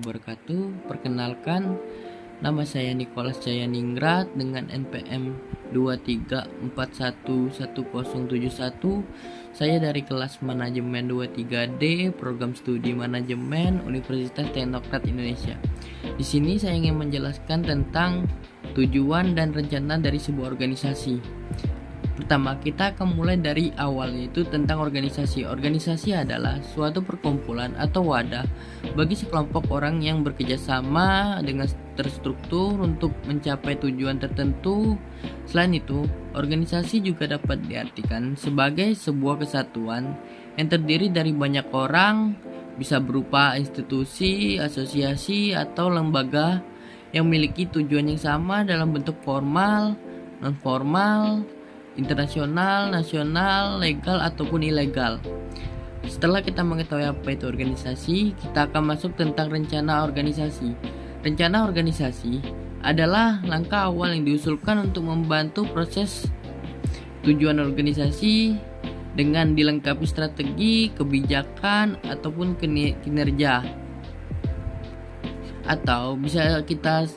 wabarakatuh. Perkenalkan, nama saya Nicholas Jayaningrat dengan NPM 23411071. Saya dari kelas Manajemen 23D, Program Studi Manajemen Universitas Teknokrat Indonesia. Di sini saya ingin menjelaskan tentang tujuan dan rencana dari sebuah organisasi. Pertama, kita akan mulai dari awal, yaitu tentang organisasi. Organisasi adalah suatu perkumpulan atau wadah bagi sekelompok orang yang bekerja sama dengan terstruktur untuk mencapai tujuan tertentu. Selain itu, organisasi juga dapat diartikan sebagai sebuah kesatuan yang terdiri dari banyak orang, bisa berupa institusi, asosiasi, atau lembaga yang memiliki tujuan yang sama dalam bentuk formal, non-formal, internasional, nasional, legal ataupun ilegal. Setelah kita mengetahui apa itu organisasi, kita akan masuk tentang rencana organisasi. Rencana organisasi adalah langkah awal yang diusulkan untuk membantu proses tujuan organisasi dengan dilengkapi strategi, kebijakan, ataupun kinerja. Atau bisa kita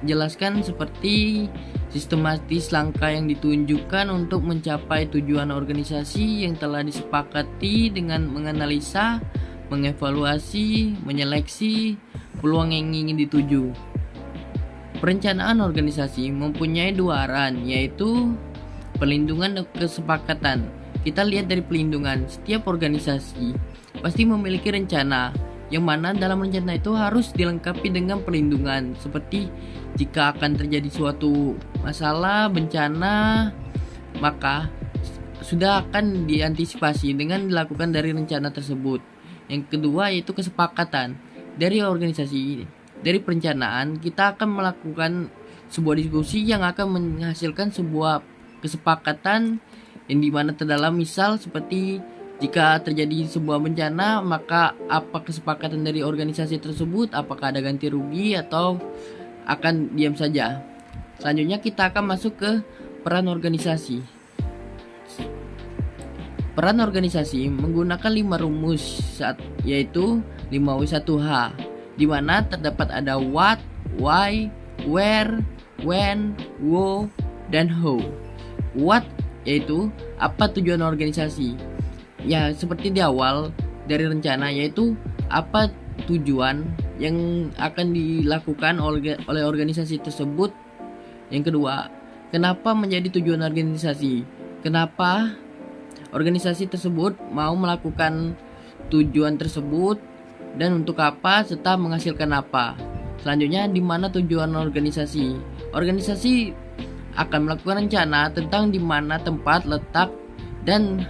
jelaskan seperti sistematis langkah yang ditunjukkan untuk mencapai tujuan organisasi yang telah disepakati dengan menganalisa, mengevaluasi, menyeleksi peluang yang ingin dituju. Perencanaan organisasi mempunyai dua arah, yaitu pelindungan dan kesepakatan. Kita lihat dari pelindungan, setiap organisasi pasti memiliki rencana, yang mana dalam rencana itu harus dilengkapi dengan perlindungan, seperti jika akan terjadi suatu masalah, bencana, maka sudah akan diantisipasi dengan dilakukan dari rencana tersebut. Yang kedua yaitu kesepakatan. Dari organisasi, dari perencanaan, kita akan melakukan sebuah diskusi yang akan menghasilkan sebuah kesepakatan yang dimana terdalam, misal seperti jika terjadi sebuah bencana, maka apa kesepakatan dari organisasi tersebut, apakah ada ganti rugi atau akan diam saja. Selanjutnya kita akan masuk ke peran organisasi. Peran organisasi menggunakan 5 rumus, yaitu 5W1H, di mana terdapat ada what, why, where, when, who, dan how. What yaitu apa tujuan organisasi. Ya, seperti di awal dari rencana, yaitu apa tujuan yang akan dilakukan oleh organisasi tersebut. Yang kedua, kenapa menjadi tujuan organisasi? Kenapa organisasi tersebut mau melakukan tujuan tersebut dan untuk apa serta menghasilkan apa? Selanjutnya, di mana tujuan organisasi? Organisasi akan melakukan rencana tentang di mana tempat, letak, dan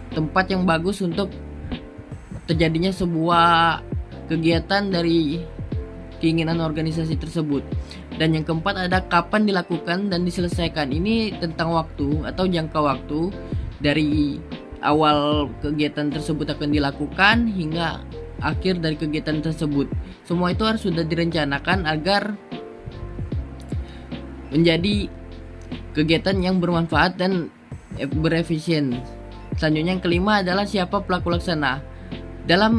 tempat yang bagus untuk terjadinya sebuah kegiatan dari keinginan organisasi tersebut. Dan yang keempat ada kapan dilakukan dan diselesaikan. Ini tentang waktu atau jangka waktu dari awal kegiatan tersebut akan dilakukan hingga akhir dari kegiatan tersebut. Semua itu harus sudah direncanakan agar menjadi kegiatan yang bermanfaat dan berefisien. Selanjutnya yang kelima adalah siapa pelaku laksana. Dalam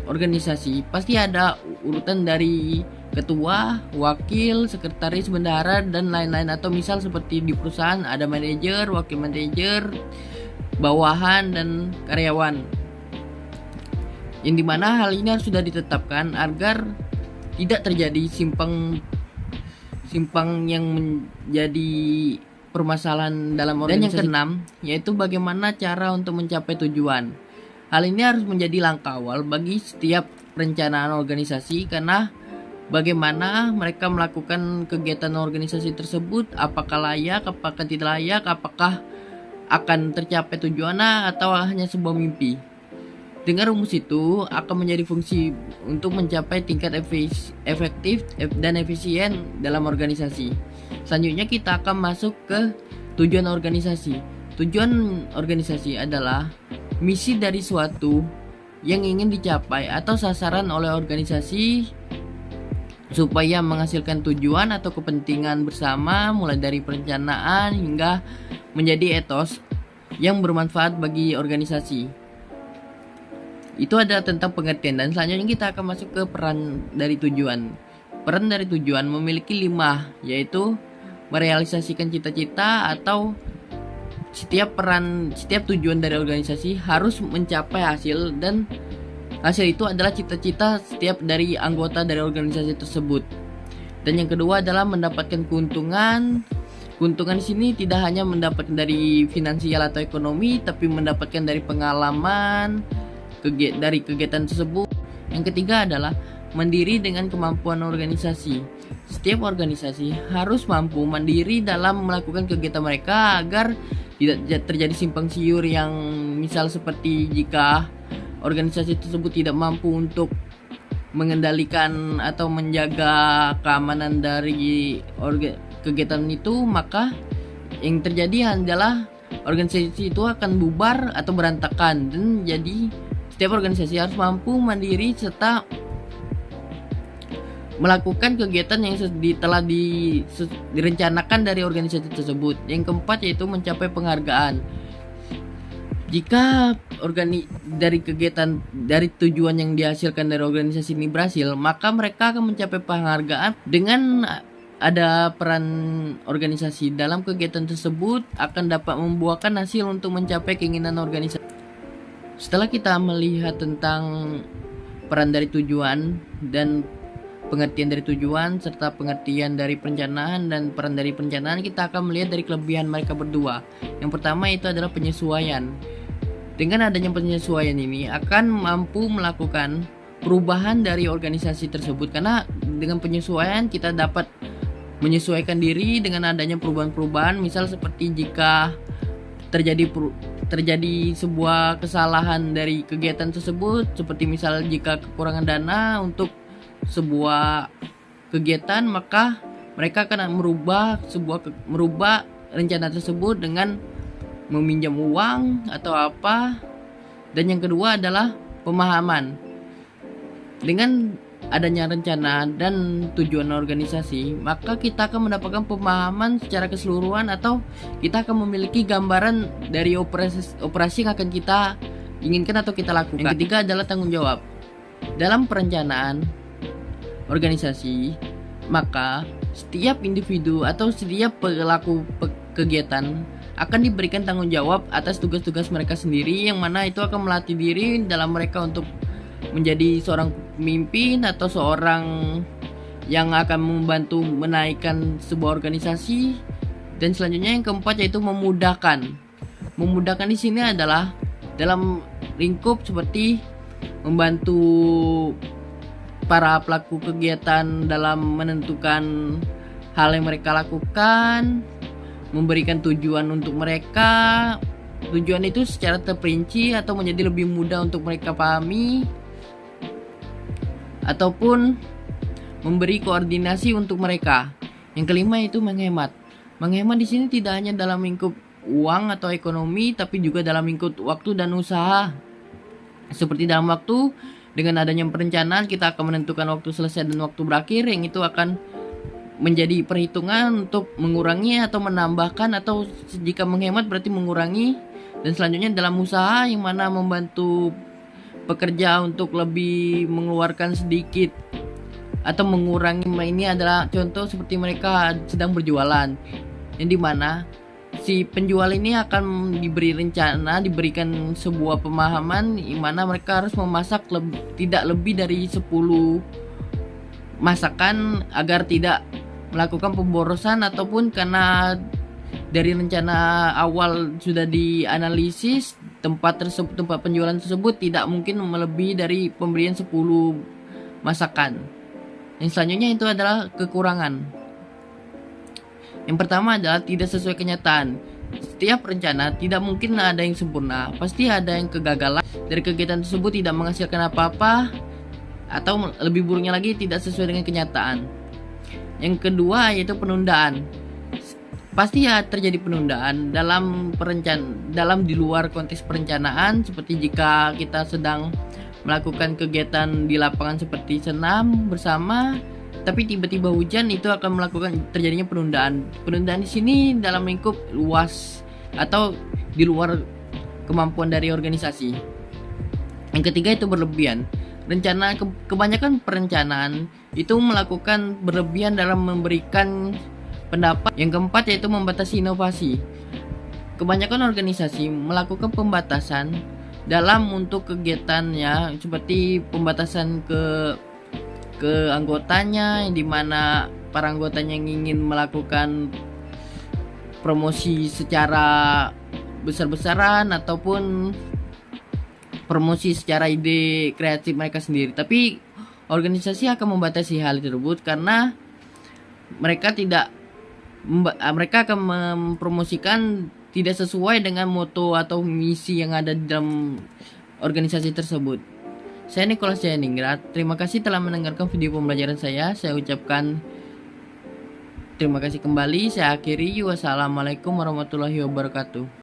organisasi pasti ada urutan dari ketua, wakil, sekretaris, bendahara, dan lain-lain. Atau misal seperti di perusahaan ada manajer, wakil manajer, bawahan, dan karyawan. Yang dimana hal ini harus sudah ditetapkan agar tidak terjadi simpang yang menjadi permasalahan dalam organisasi. Dan yang keenam yaitu bagaimana cara untuk mencapai tujuan. Hal ini harus menjadi langkah awal bagi setiap perencanaan organisasi, karena bagaimana mereka melakukan kegiatan organisasi tersebut, apakah layak, apakah tidak layak, apakah akan tercapai tujuannya atau hanya sebuah mimpi. Dengan rumus itu akan menjadi fungsi untuk mencapai tingkat efektif dan efisien dalam organisasi. Selanjutnya kita akan masuk ke tujuan organisasi. Tujuan organisasi adalah misi dari suatu yang ingin dicapai atau sasaran oleh organisasi supaya menghasilkan tujuan atau kepentingan bersama, mulai dari perencanaan hingga menjadi etos yang bermanfaat bagi organisasi. Itu adalah tentang pengertian, dan selanjutnya kita akan masuk ke peran dari tujuan. Peran dari tujuan memiliki 5, yaitu merealisasikan cita-cita atau setiap tujuan dari organisasi harus mencapai hasil, dan hasil itu adalah cita-cita setiap dari anggota dari organisasi tersebut. Dan yang kedua adalah mendapatkan keuntungan. Keuntungan di sini tidak hanya mendapatkan dari finansial atau ekonomi, tapi mendapatkan dari pengalaman dari kegiatan tersebut. Yang ketiga adalah mandiri dengan kemampuan organisasi. Setiap organisasi harus mampu mandiri dalam melakukan kegiatan mereka agar tidak terjadi simpang siur, yang misal seperti jika organisasi tersebut tidak mampu untuk mengendalikan atau menjaga keamanan dari kegiatan itu, maka yang terjadi adalah organisasi itu akan bubar atau berantakan. Dan jadi setiap organisasi harus mampu mandiri serta melakukan kegiatan yang telah direncanakan dari organisasi tersebut. Yang keempat yaitu mencapai penghargaan. Jika dari kegiatan dari tujuan yang dihasilkan dari organisasi ini berhasil, maka mereka akan mencapai penghargaan. Dengan ada peran organisasi dalam kegiatan tersebut akan dapat membuahkan hasil untuk mencapai keinginan organisasi. Setelah kita melihat tentang peran dari tujuan dan pengertian dari tujuan serta pengertian dari perencanaan dan peran dari perencanaan, kita akan melihat dari kelebihan mereka berdua. Yang pertama itu adalah penyesuaian. Dengan adanya penyesuaian ini akan mampu melakukan perubahan dari organisasi tersebut, karena dengan penyesuaian kita dapat menyesuaikan diri dengan adanya perubahan-perubahan. Misal seperti jika terjadi sebuah kesalahan dari kegiatan tersebut, seperti misal jika kekurangan dana untuk sebuah kegiatan, maka mereka akan merubah rencana tersebut dengan meminjam uang atau apa. Dan yang kedua adalah pemahaman. Dengan adanya rencana dan tujuan organisasi, maka kita akan mendapatkan pemahaman secara keseluruhan, atau kita akan memiliki gambaran dari operasi yang akan kita inginkan atau kita lakukan. Yang ketiga adalah tanggung jawab. Dalam perencanaan organisasi, maka setiap individu atau setiap pelaku kegiatan akan diberikan tanggung jawab atas tugas-tugas mereka sendiri, yang mana itu akan melatih diri dalam mereka untuk menjadi seorang pemimpin atau seorang yang akan membantu menaikkan sebuah organisasi. Dan selanjutnya yang keempat yaitu memudahkan. Memudahkan di sini adalah dalam lingkup seperti membantu para pelaku kegiatan dalam menentukan hal yang mereka lakukan, memberikan tujuan untuk mereka. Tujuan itu secara terperinci atau menjadi lebih mudah untuk mereka pahami, ataupun memberi koordinasi untuk mereka. Yang kelima itu menghemat. Menghemat di sini tidak hanya dalam lingkup uang atau ekonomi, tapi juga dalam lingkup waktu dan usaha. Seperti dalam waktu, dengan adanya perencanaan kita akan menentukan waktu selesai dan waktu berakhir, yang itu akan menjadi perhitungan untuk mengurangi atau menambahkan, atau jika menghemat berarti mengurangi. Dan selanjutnya dalam usaha, yang mana membantu pekerja untuk lebih mengeluarkan sedikit atau mengurangi. Ini adalah contoh seperti mereka sedang berjualan, yang dimana si penjual ini akan diberikan sebuah pemahaman di mana mereka harus memasak tidak lebih dari 10 masakan agar tidak melakukan pemborosan, ataupun karena dari rencana awal sudah dianalisis tempat penjualan tersebut tidak mungkin melebihi dari pemberian 10 masakan. Yang selanjutnya itu adalah kekurangan. Yang pertama adalah tidak sesuai kenyataan. Setiap rencana tidak mungkin ada yang sempurna, pasti ada yang kegagalan. Dari kegiatan tersebut tidak menghasilkan apa-apa, atau lebih buruknya lagi tidak sesuai dengan kenyataan. Yang kedua yaitu penundaan. Pasti ya terjadi penundaan dalam di luar konteks perencanaan, seperti jika kita sedang melakukan kegiatan di lapangan seperti senam bersama, tapi tiba-tiba hujan, itu akan melakukan terjadinya penundaan. Penundaan di sini dalam lingkup luas atau di luar kemampuan dari organisasi. Yang ketiga itu berlebihan. Kebanyakan perencanaan itu melakukan berlebihan dalam memberikan pendapat. Yang keempat yaitu membatasi inovasi. Kebanyakan organisasi melakukan pembatasan dalam untuk kegiatannya, seperti pembatasan ke anggotanya, yang dimana para anggotanya yang ingin melakukan promosi secara besar-besaran ataupun promosi secara ide kreatif mereka sendiri. Tapi organisasi akan membatasi hal tersebut karena mereka akan mempromosikan tidak sesuai dengan moto atau misi yang ada di dalam organisasi tersebut. Saya Nicholas Jayaningrat. Terima kasih telah mendengarkan video pembelajaran saya. Saya ucapkan terima kasih kembali. Saya akhiri. Wassalamualaikum warahmatullahi wabarakatuh.